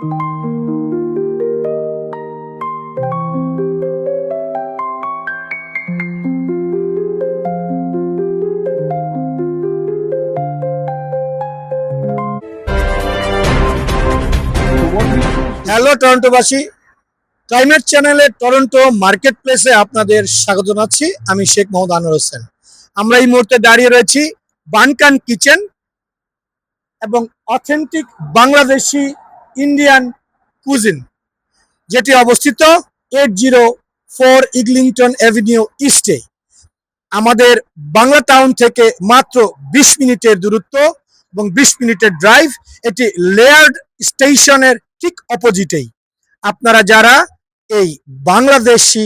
Hello টরন্টোবাসী, climate চ্যানেলের Toronto market প্লেসে আপনাদের স্বাগত জানাচ্ছি। আমি শেখ মোহাম্মদ আনোয়ার হোসেন। আমরা এই মুহূর্তে দাঁড়িয়ে রয়েছি বানকান কিচেন এবং অথেন্টিক বাংলাদেশি ইন্ডিয়ান কুজিন, যেটি অবস্থিত 804 ইগলিংটন অ্যাভিনিউ ইস্টে। আমাদের বাংলা টাউন থেকে মাত্র 20 মিনিটের দূরত্ব এবং 20 মিনিটের ড্রাইভ। এটি লেয়ার্ড স্টেশনের ঠিক অপোজিটেই। আপনারা যারা এই বাংলাদেশি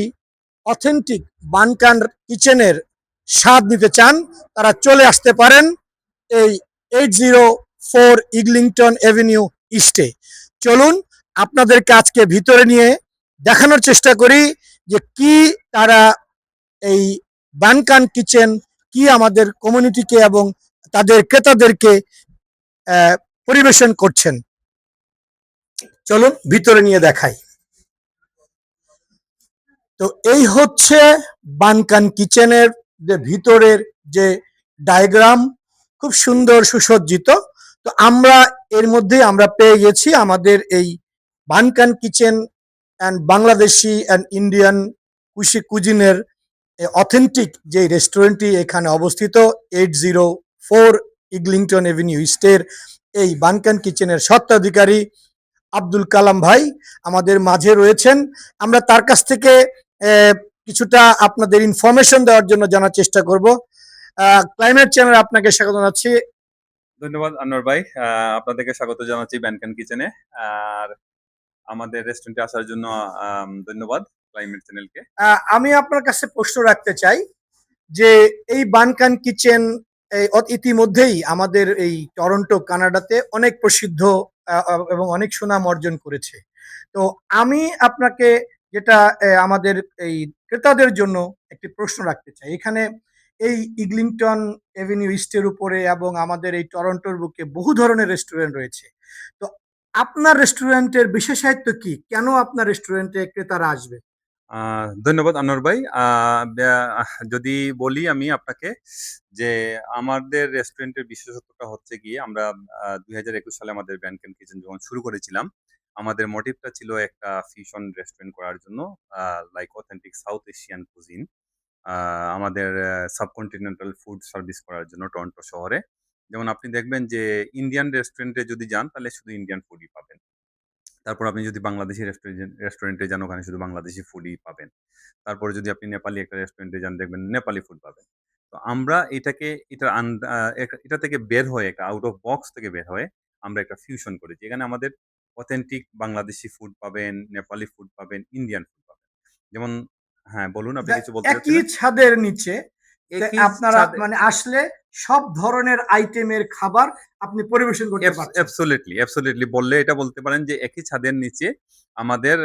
অথেন্টিক বানকান কিচেনের স্বাদ নিতে চান, তারা চলে আসতে পারেন এই 804 ইগলিংটন অ্যাভিনিউ ইস্টে। চলুন আপনাদেরকে আজকে ভিতরে নিয়ে দেখানোর চেষ্টা করি যে কি তারা এই বানকান কিচেন কি আমাদের কমিউনিটিকে এবং তাদের ক্রেতাদেরকে পরিবেশন করছেন। চলুন ভিতরে নিয়ে দেখাই। তো এই হচ্ছে বানকান কিচেনের যে ভিতরের যে ডায়াগ্রাম, খুব সুন্দর সুসজ্জিত। তো আমরা এর মধ্যে আমরা পেয়ে গেছি আমাদের এই বানকান kitchen and Bangladeshi and Indian কুজিনের অথেন্টিক যে রেস্টুরেন্টটি এখানে অবস্থিত 804 ইগলিংটন এভিনিউ ইস্টের এই বানকান কিচেনের স্বত্বাধিকারী আব্দুল কালাম ভাই আমাদের মাঝে রয়েছেন। আমরা তার কাছ থেকে কিছুটা আপনাদের ইনফরমেশন দেওয়ার জন্য জানার চেষ্টা করব। ক্লাইমেট চ্যানেল আপনাকে স্বাগত জানাচ্ছি। ধন্যবাদ আনোয়ার ভাই, আপনাদেরকে স্বাগত জানাচ্ছি বানকান কিচেনে। আর আমাদের রেস্টুরেন্টে আসার জন্য ধন্যবাদ ক্লাইমেট চ্যানেলকে। আমি আপনার কাছে প্রশ্ন রাখতে চাই যে এই বানকান কিচেন ইতিমধ্যেই আমাদের এই টরন্টো কানাডাতে অনেক প্রসিদ্ধ এবং অনেক সুনাম অর্জন করেছে। তো আমি আপনাকে যেটা আমাদের এই ক্রেতাদের জন্য একটি প্রশ্ন রাখতে চাই। এখানে এই ইগলিংটন এভিনিউ ইস্টের উপরে এবং আমাদের এই টরন্টোর বুকে বহু ধরনের রেস্টুরেন্ট রয়েছে। তো আপনার রেস্টুরেন্টের বিশেষত্ব কি? কেন আপনার রেস্টুরেন্টে ক্রেতারা আসবে? ধন্যবাদ আনোয়ার ভাই। যদি বলি আমি আপনাকে যে আমাদের রেস্টুরেন্টের বিশেষত্বটা হচ্ছে গিয়ে আমরা 2021 সালে আমাদের বানকান কিচেন যখন শুরু করেছিলাম, আমাদের মোটিভটা ছিল একটা ফিউশন রেস্টুরেন্ট করার জন্য, like authentic south Asian cuisine. আমাদের সাবকন্টিনেন্টাল ফুড সার্ভিস করার জন্য টরন্টো শহরে। যেমন আপনি দেখবেন যে ইন্ডিয়ান রেস্টুরেন্টে যদি যান তাহলে শুধু ইন্ডিয়ান ফুডই পাবেন। তারপর আপনি যদি বাংলাদেশি রেস্টুরেন্টে যান, ওখানে শুধু বাংলাদেশি ফুডই পাবেন। তারপরে যদি আপনি নেপালি একটা রেস্টুরেন্টে যান, দেখবেন নেপালি ফুড পাবেন। তো আমরা এটা থেকে বের হয়ে, একটা আউট অফ বক্স থেকে বের হয়ে আমরা একটা ফিউশন করেছি। এখানে আমাদের অথেন্টিক বাংলাদেশি ফুড পাবেন, নেপালি ফুড পাবেন, ইন্ডিয়ান ফুড পাবেন। যেমন হ্যাঁ, বলুন আপনি কিছু বলতে একই চাচ্ছিলেন? ছাদের নিচে একই আপনারা ছাদে মানে আসলে সব ধরনের আইটেমের খাবার আপনি পরিবেশন করতে পারছেন। অ্যাবসোলিউটলি বললে এটা বলতে পারেন যে একই ছাদের নিচে আমাদের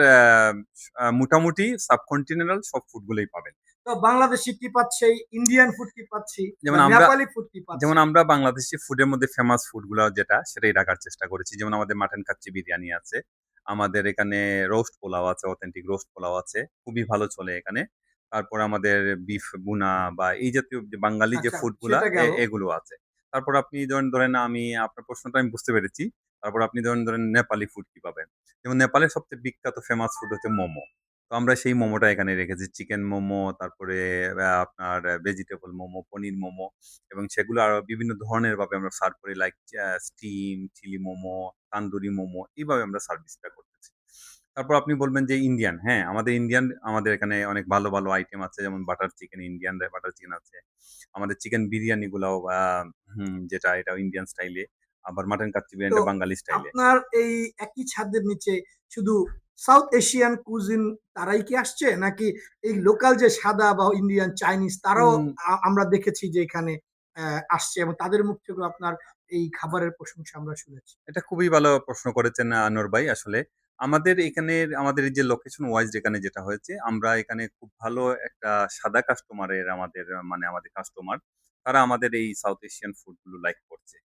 মোটামুটি সাবকন্টিনেন্টাল সব ফুডগুলোই পাবেন। তো বাংলাদেশি কি পাচ্ছে, ইন্ডিয়ান ফুড কি পাচ্ছি, যেমন আমরা নেপালি ফুড কি পাচ্ছি? যেমন আমরা বাংলাদেশি ফুডের মধ্যে ফেমাস ফুডগুলো যেটা সেটাই রাখার চেষ্টা করেছি। যেমন আমাদের মাটন কাচ্চি বিরিয়ানি আছে। আমাদের এখানে রোস্ট পোলাও আছে, অথেন্টিক রোস্ট পোলাও আছে। খুবই ভালো চলে এখানে। তারপর আমাদের বিফ ভুনা বা এই জাতীয় যে বাঙালি যে আচ্ছা, ফুডগুলা সেটা গেল। এগুলো আছে। তারপর আপনি ধরেন আমি আপনার প্রশ্নটা আমি বুঝতে পেরেছি। তারপর আপনি ধরেন নেপালি ফুড কি পাবেন? যেমন নেপালের সবচেয়ে বিখ্যাত ফেমাস ফুড হচ্ছে মোমো। তো আমরা সেই মোমোটা এখানে রেখেছি। চিকেন মোমো, তারপরে আপনার ভেজিটেবল মোমো, পনির মোমো এবং সেগুলো আরো বিভিন্ন ধরনের ভাবে আমরা সার্ভ করি, like steam, chilli momo, tandoori momo, এইভাবে আমরা সার্ভিসটা করতেছি। তারপর আপনি বলবেন যে ইন্ডিয়ান, হ্যাঁ, আমাদের এখানে অনেক ভালো, ভালো আইটেম আছে। যেমন butter chicken, Indian butter chicken আছে। আমাদের চিকেন বিরিয়ানি গুলাও যেটা এটাও ইন্ডিয়ান স্টাইলে। আবার মাটন কাচ্চি তো বিরিয়ানিটা বাঙালি স্টাইলে। আপনার এই একই ছাদের নিচে শুধু সাউথ এশিয়ান কুজিন তারাই কি আসছে, নাকি এই লোকাল যে সাদা বা ইন্ডিয়ান চাইনিজ তারাও উম আমরা দেখেছি যে এখানে আসছে এবং তাদের মুখ থেকে আপনার এই খাবারের প্রশংসা আমরা শুনেছি? এটা খুবই ভালো প্রশ্ন করেছেন আনোয়ার ভাই। আসলে আমাদের এই যে লোকেশন ওয়াইজ এখানে যেটা হয়েছে, আমরা এখানে খুব ভালো একটা সাদা কাস্টমারের আমাদের কাস্টমার, তারা আমাদের এই সাউথ এশিয়ান ফুড গুলো লাইক করছে।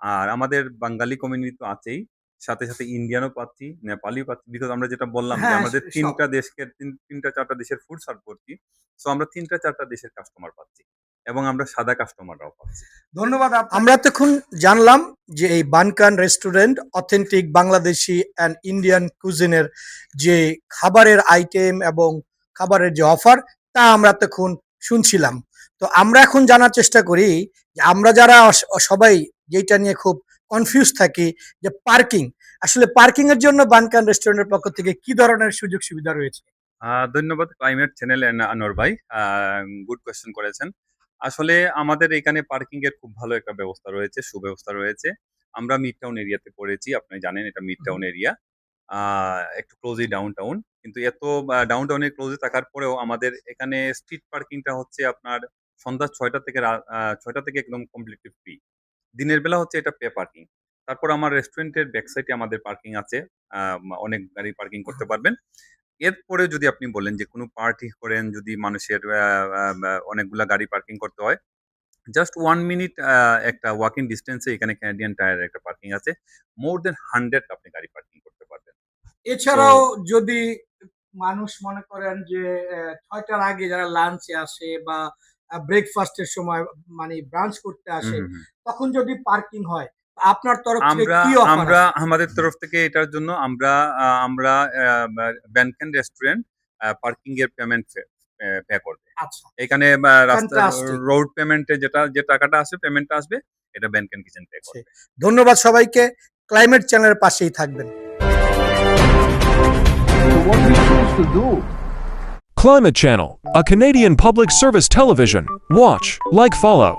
আর আমাদের বাঙালি কমিউনিটি তো আছেই। সাথে সাথে ইন্ডিয়ানও পাচ্ছি, নেপালিও পাচ্ছি, বিকজ আমরা যেটা বললাম যে হ্যাঁ, আমাদের সব। তিনটা চারটা দেশের ফুড সার্ভ করছি, সো আমরা তিনটা চারটা দেশের কাস্টমার পাচ্ছি এবং আমরা সাদা কাস্টমাররাও পাচ্ছি। ধন্যবাদ। আমরা এতক্ষণ জানলাম যে এই বানকান restaurant authentic Bangladeshi and Indian কুজিনের যে খাবারের আইটেম এবং খাবারের যে অফার তা আমরা এতক্ষণ শুনছিলাম। তো আমরা এখন জানার চেষ্টা করি যে আমরা যারা সবাই যেটা নিয়ে খুব কনফিউজ থাকি যে পার্কিং, আসলে পার্কিং এর জন্য বানকান রেস্টুরেন্টের পক্ষ থেকে কি ধরনের সুযোগ সুবিধা রয়েছে? ধন্যবাদ ক্লাইমেট চ্যানেল আনোয়ার ভাই, গুড কোয়েশ্চেন করেছেন। আসলে আমাদের এখানে পার্কিং এর খুব ভালো একটা ব্যবস্থা রয়েছে, সুব্যবস্থা রয়েছে। আমরা মিড টাউন এরিয়াতে পড়েছি, আপনি জানেন এটা মিড টাউন এরিয়া, একটু ক্লোজই ডাউনটাউন। কিন্তু এত ডাউনটাউনের ক্লোজে থাকার পরেও আমাদের এখানে স্ট্রিট পার্কিংটা হচ্ছে আপনার সন্ধ্যা ৬টা থেকে ৬টা থেকে একদম কমপ্লিটলি ফ্রি। দিনের বেলা হচ্ছে এটা পে পার্কিং। তারপর আমার রেস্টুরেন্টের ব্যাক সাইডে আমাদের পার্কিং আছে। অনেক গাড়ি পার্কিং করতে পারবেন। এরপরে যদি আপনি বলেন যে কোনো পার্টি করেন, যদি মানুষের অনেকগুলা গাড়ি পার্কিং করতে হয়, জাস্ট 1 মিনিট একটা ওয়াকিং ডিসট্যান্সে এখানে ক্যানাডিয়ান টায়ারের একটা পার্কিং আছে। মোর দ্যান 100 আপনি গাড়ি পার্কিং করতে পারবেন। এছাড়াও যদি মানুষ মনে করেন যে ৬টার আগে যারা লাঞ্চে আসে বা ব্রেকফাস্টের সময় মানে ব্রাঞ্চ করতে হুম, আসে, হুম, হুম। তখন যদি পার্কিং হয়, আপনার তরফ থেকে আমরা কি অফার আমরা আছে? আমাদের তরফ থেকে এটার জন্য আমরা ব্যানকেন রেস্টুরেন্ট পার্কিং এর পেমেন্ট পে করবে। আচ্ছা, এখানে রাস্তার ফ্যান্টাস্টিক। রোড পেমেন্টে যে টাকাটা আসবে, পেমেন্টটা আসবে, এটা ব্যানকেন কিচেন পে করবে। ধন্যবাদ সবাইকে। ক্লাইমেট চ্যানেলের পাশেই থাকবেন। So what do we choose to do? Climate Channel, a Canadian public service television. Watch, like, follow.